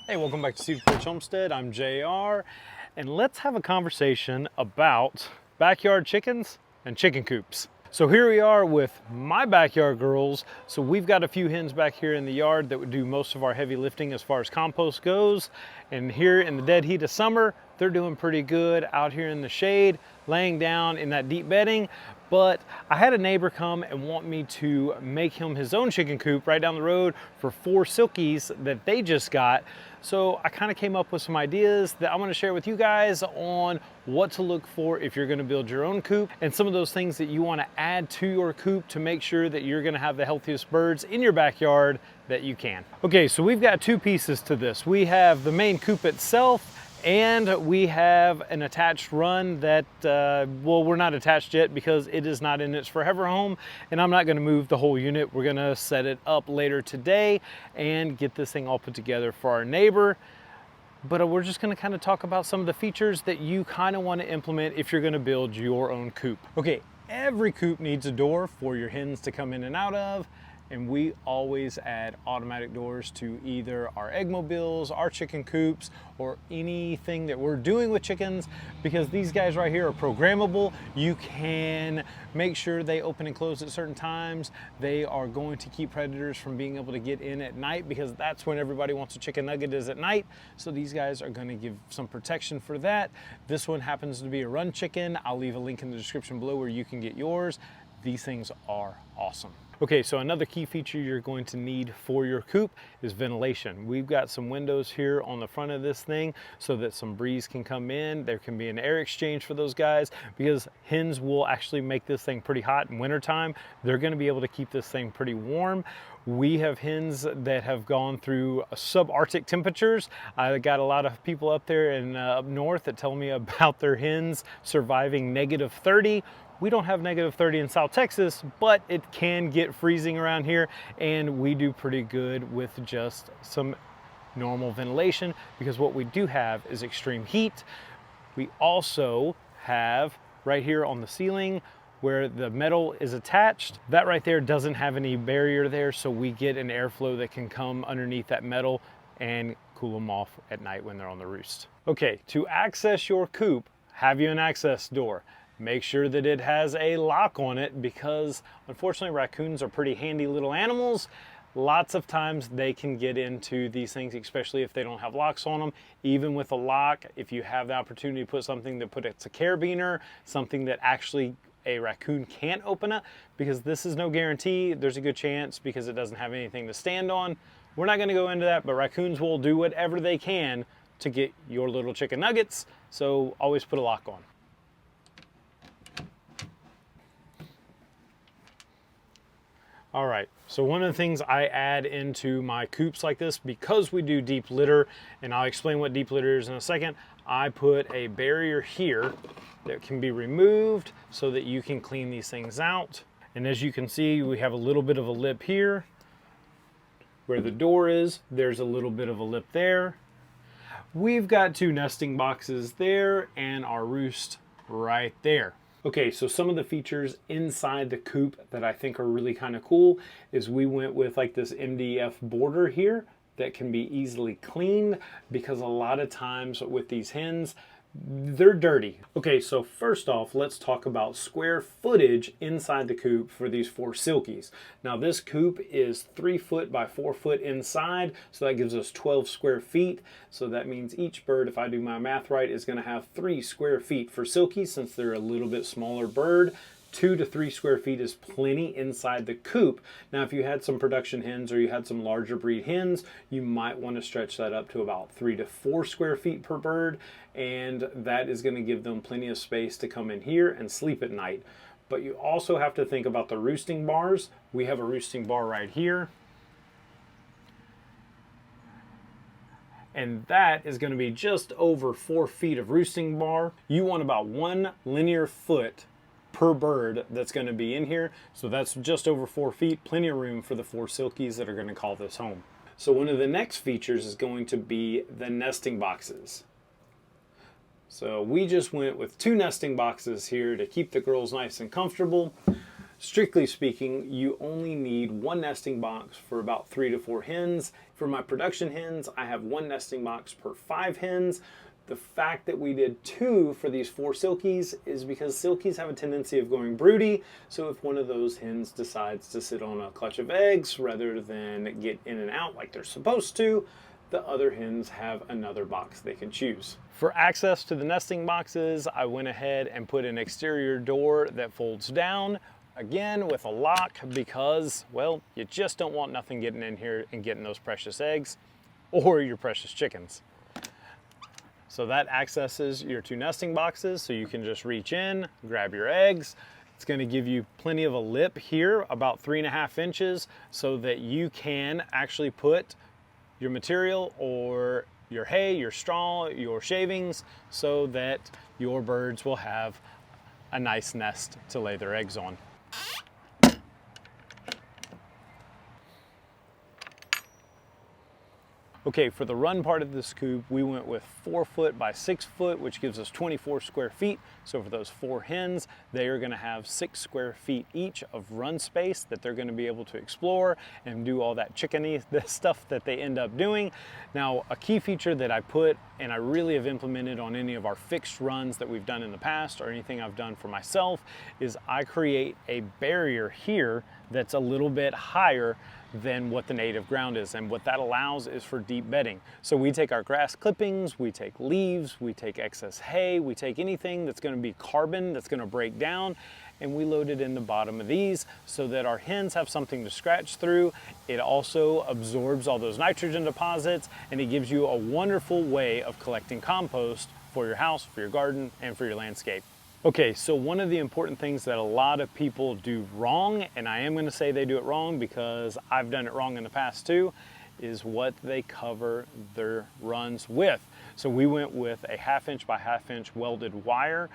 Hey, welcome back to Coop Features Homestead. I'm JR, and let's have a conversation about backyard chickens and chicken coops. So here we are with my backyard girls. So we've got a few hens back here in the yard that would do most of our heavy lifting as far as compost goes. And here in the dead heat of summer, they're doing pretty good out here in the shade, laying down in that deep bedding. But I had a neighbor come and want me to make him his own chicken coop right down the road for 4 silkies that they just got. So I kind of came up with some ideas that I'm going to share with you guys on what to look for if you're going to build your own coop, and some of those things that you want to add to your coop to make sure that you're going to have the healthiest birds in your backyard that you can. Okay, so we've got 2 pieces to this. We have the main coop itself, and we have an attached run that, well, we're not attached yet because it is not in its forever home, and I'm not gonna move the whole unit. We're gonna set it up later today and get this thing all put together for our neighbor. But we're just gonna kind of talk about some of the features that you kind of want to implement if you're gonna build your own coop. Okay, every coop needs a door for your hens to come in and out of. And we always add automatic doors to either our egg mobiles, our chicken coops, or anything that we're doing with chickens, because these guys right here are programmable. You can make sure they open and close at certain times. They are going to keep predators from being able to get in at night, because that's when everybody wants a chicken nugget, is at night. So these guys are going to give some protection for that. This one happens to be a run chicken. I'll leave a link in the description below where you can get yours. These things are awesome. Okay, so another key feature you're going to need for your coop is ventilation. We've got some windows here on the front of this thing so that some breeze can come in. There can be an air exchange for those guys, because hens will actually make this thing pretty hot in wintertime. They're gonna be able to keep this thing pretty warm. We have hens that have gone through subarctic temperatures. I got a lot of people up there and up north that tell me about their hens surviving -30. We don't have -30 in South Texas, but it can get freezing around here, and we do pretty good with just some normal ventilation, because what we do have is extreme heat. We also have right here on the ceiling where the metal is attached, that right there doesn't have any barrier there, so we get an airflow that can come underneath that metal and cool them off at night when they're on the roost. Okay, to access your coop, have you an access door. Make sure that it has a lock on it, because unfortunately raccoons are pretty handy little animals. Lots of times they can get into these things, especially if they don't have locks on them. Even with a lock, if you have the opportunity to put something that puts a carabiner, something that actually a raccoon can't open it, because this is no guarantee. There's a good chance, because it doesn't have anything to stand on. We're not going to go into that, but raccoons will do whatever they can to get your little chicken nuggets, so always put a lock on. All right, so one of the things I add into my coops like this, because we do deep litter, and I'll explain what deep litter is in a second, I put a barrier here that can be removed so that you can clean these things out. And as you can see, we have a little bit of a lip here. Where the door is, there's a little bit of a lip there. We've got 2 nesting boxes there and our roost right there. Okay, so some of the features inside the coop that I think are really kind of cool is we went with like this MDF border here that can be easily cleaned, because a lot of times with these hens, they're dirty. Okay, so first off, let's talk about square footage inside the coop for these 4 silkies. Now this coop is 3 foot by 4 foot inside, so that gives us 12 square feet. So that means each bird, if I do my math right, is gonna have 3 square feet for silkies, since they're a little bit smaller bird. 2 to 3 square feet is plenty inside the coop. Now, if you had some production hens or you had some larger breed hens, you might want to stretch that up to about 3 to 4 square feet per bird, and that is going to give them plenty of space to come in here and sleep at night. But you also have to think about the roosting bars. We have a roosting bar right here, and that is going to be just over 4 feet of roosting bar. You want about 1 linear foot per bird that's going to be in here, so that's just over 4 feet, plenty of room for the 4 silkies that are going to call this home. So one of the next features is going to be the nesting boxes. So we just went with 2 nesting boxes here to keep the girls nice and comfortable. Strictly speaking, you only need 1 nesting box for about 3 to 4 hens. For my production hens, I have 1 nesting box per 5 hens. The fact that we did 2 for these 4 silkies is because silkies have a tendency of going broody. So if one of those hens decides to sit on a clutch of eggs rather than get in and out like they're supposed to, the other hens have another box they can choose. For access to the nesting boxes, I went ahead and put an exterior door that folds down, again with a lock, because, well, you just don't want nothing getting in here and getting those precious eggs or your precious chickens. So that accesses your 2 nesting boxes, so you can just reach in, grab your eggs. It's going to give you plenty of a lip here, about 3.5 inches, so that you can actually put your material or your hay, your straw, your shavings, so that your birds will have a nice nest to lay their eggs on. Okay, for the run part of this coop, we went with 4 foot by 6 foot, which gives us 24 square feet. So for those 4 hens, they are gonna have 6 square feet each of run space that they're gonna be able to explore and do all that chickeny stuff that they end up doing. Now, a key feature that I put, and I really have implemented on any of our fixed runs that we've done in the past or anything I've done for myself, is I create a barrier here that's a little bit higher than what the native ground is, and what that allows is for deep bedding. So we take our grass clippings, we take leaves, we take excess hay, we take anything that's going to be carbon that's going to break down, and we load it in the bottom of these so that our hens have something to scratch through. It also absorbs all those nitrogen deposits, and it gives you a wonderful way of collecting compost for your house, for your garden, and for your landscape. Okay, so one of the important things that a lot of people do wrong, and I am going to say they do it wrong because I've done it wrong in the past too, is what they cover their runs with. So we went with a 1/2 inch by 1/2 inch welded wire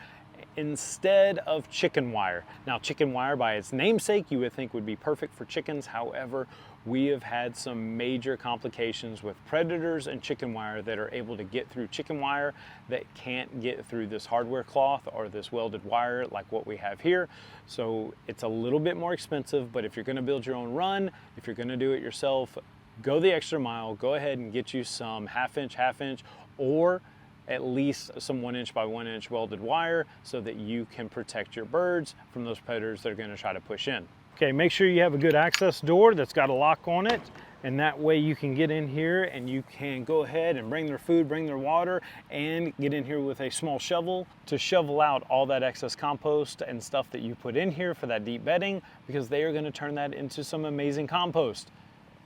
instead of chicken wire. Now, chicken wire by its namesake you would think would be perfect for chickens. However, we have had some major complications with predators and chicken wire that are able to get through chicken wire that can't get through this hardware cloth or this welded wire like what we have here. So it's a little bit more expensive, but if you're going to build your own run, if you're going to do it yourself, go the extra mile. Go ahead and get you some 1/2 inch, or at least some 1 inch by 1 inch welded wire so that you can protect your birds from those predators that are going to try to push in. Okay, make sure you have a good access door that's got a lock on it, and that way you can get in here and you can go ahead and bring their food, bring their water, and get in here with a small shovel to shovel out all that excess compost and stuff that you put in here for that deep bedding, because they are going to turn that into some amazing compost.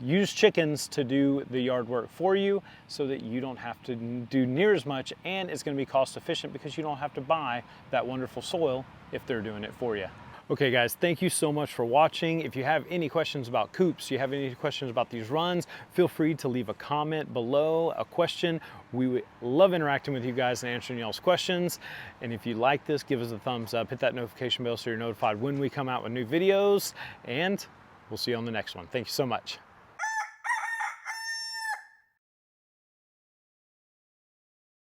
Use chickens to do the yard work for you so that you don't have to do near as much, and it's going to be cost efficient because you don't have to buy that wonderful soil if they're doing it for you. Okay guys, thank you so much for watching. If you have any questions about coops, you have any questions about these runs, feel free to leave a comment below, a question. We would love interacting with you guys and answering y'all's questions. And if you like this, give us a thumbs up, hit that notification bell so you're notified when we come out with new videos, and we'll see you on the next one. Thank you so much.